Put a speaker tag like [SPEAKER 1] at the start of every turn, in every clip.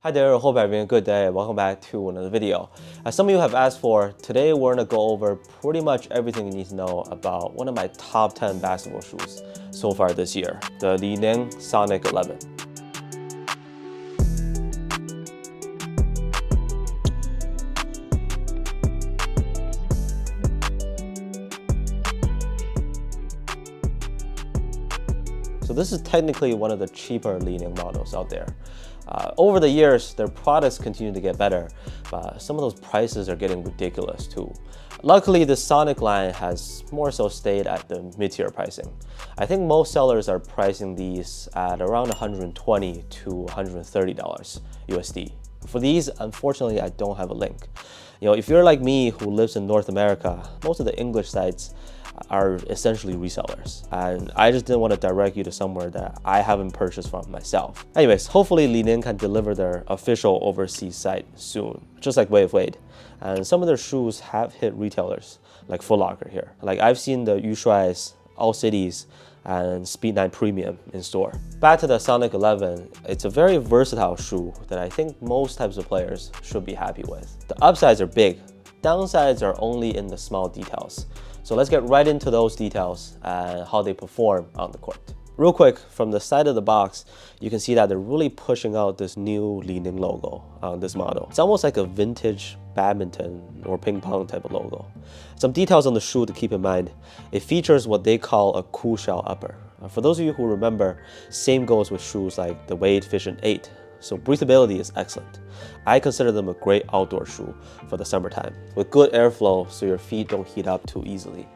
[SPEAKER 1] Hi there, I hope you're having a good day. Welcome back to another video. As some of you have asked for, today we're gonna go over pretty much everything you need to know about one of my top 10 basketball shoes so far this year, the Li-Ning Sonic 11. So this is technically one of the cheaper Li-Ning models out there. Over the years, their products continue to get better, but some of those prices are getting ridiculous too. Luckily, the Sonic line has more so stayed at the mid-tier pricing. I think most sellers are pricing these at around $120 to $130 USD. For these, unfortunately, I don't have a link. If you're like me who lives in North America, most of the English sites are essentially resellers. And I just didn't want to direct you to somewhere that I haven't purchased from myself. Anyways, hopefully Li-Ning can deliver their official overseas site soon, just like Wade. And some of their shoes have hit retailers, like Foot Locker here. Like I've seen the Ushuai's, AlsBeatz, and Speed 9 Premium in store. Back to the Sonic 11, it's a very versatile shoe that I think most types of players should be happy with. The upsides are big, downsides are only in the small details. So let's get right into those details and how they perform on the court. Real quick, from the side of the box, you can see that they're really pushing out this new Li-Ning logo on this model. It's almost like a vintage badminton or ping pong type of logo. Some details on the shoe to keep in mind. It features what they call a cool shell upper. For those of you who remember, same goes with shoes like the Wade Vision 8. So breathability is excellent. I consider them a great outdoor shoe for the summertime, with good airflow so your feet don't heat up too easily.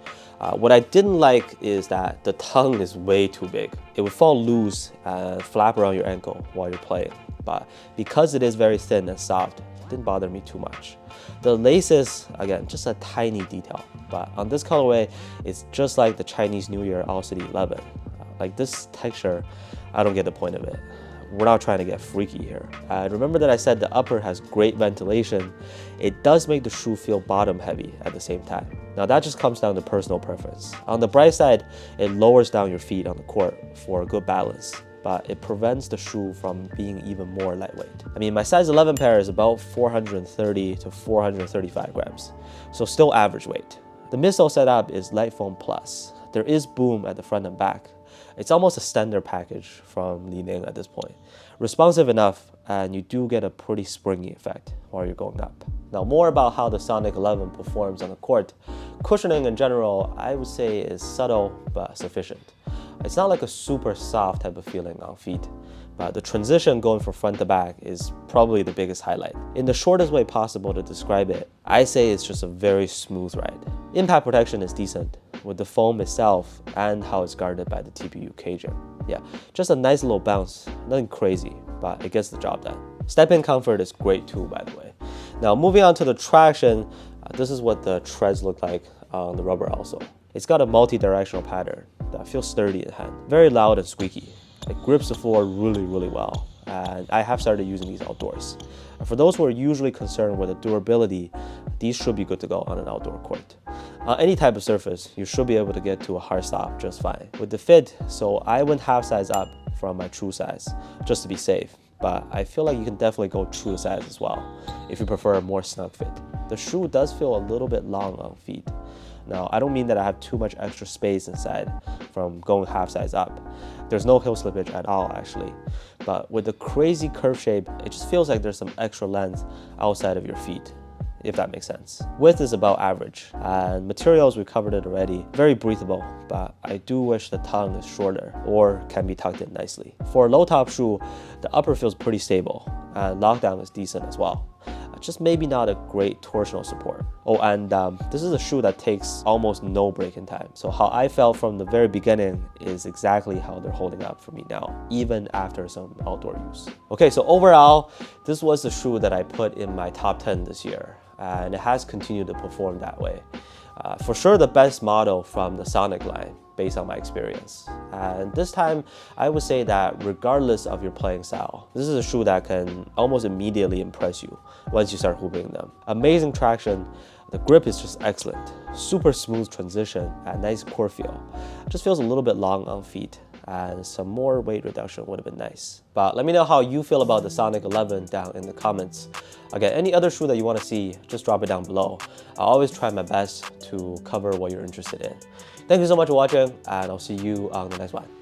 [SPEAKER 1] What I didn't like is that the tongue is way too big. It would fall loose and flap around your ankle while you're playing. But because it is very thin and soft, it didn't bother me too much. The laces, again, just a tiny detail. But on this colorway, it's just like the Chinese New Year AlsBeatz 11. Like this texture, I don't get the point of it. We're not trying to get freaky here. Remember that I said the upper has great ventilation. It does make the shoe feel bottom heavy at the same time. Now that just comes down to personal preference. On the bright side, it lowers down your feet on the court for a good balance, but it prevents the shoe from being even more lightweight. I mean, my size 11 pair is about 430 to 435 grams, so still average weight. The midsole setup is Light Foam Plus. There is boom at the front and back. It's almost a standard package from Li-Ning at this point. Responsive enough, and you do get a pretty springy effect while you're going up. Now, more about how the Sonic 11 performs on the court. Cushioning in general, I would say is subtle but sufficient. It's not like a super soft type of feeling on feet, but the transition going from front to back is probably the biggest highlight. In the shortest way possible to describe it, I say it's just a very smooth ride. Impact protection is decent, with the foam itself and how it's guarded by the TPU caging. Yeah, just a nice little bounce, nothing crazy, but it gets the job done. Step-in comfort is great too, by the way. Now moving on to the traction, this is what the treads look like on the rubber also. It's got a multi-directional pattern that feels sturdy in hand, very loud and squeaky. It grips the floor really, really well, and I have started using these outdoors. For those who are usually concerned with the durability, these should be good to go on an outdoor court. On any type of surface, you should be able to get to a hard stop just fine. With the fit, so I went half size up from my true size, just to be safe. But I feel like you can definitely go true size as well, if you prefer a more snug fit. The shoe does feel a little bit long on feet. Now, I don't mean that I have too much extra space inside from going half size up. There's no heel slippage at all, actually. But with the crazy curve shape, it just feels like there's some extra length outside of your feet, if that makes sense. Width is about average, and materials, we covered it already. Very breathable, but I do wish the tongue is shorter or can be tucked in nicely. For a low top shoe, the upper feels pretty stable, and lockdown is decent as well. Just maybe not a great torsional support. Oh, and this is a shoe that takes almost no break-in time. So how I felt from the very beginning is exactly how they're holding up for me now, even after some outdoor use. Okay, so overall, this was the shoe that I put in my top 10 this year, and it has continued to perform that way. For sure the best model from the Sonic line, based on my experience. And this time, I would say that regardless of your playing style, this is a shoe that can almost immediately impress you once you start hooping them. Amazing traction, the grip is just excellent. Super smooth transition and nice core feel. It just feels a little bit long on feet. and some more weight reduction would have been nice. But let me know how you feel about the Sonic 11 down in the comments. Again, any other shoe that you want to see, just drop it down below. I'll always try my best to cover what you're interested in. Thank you so much for watching, and I'll see you on the next one.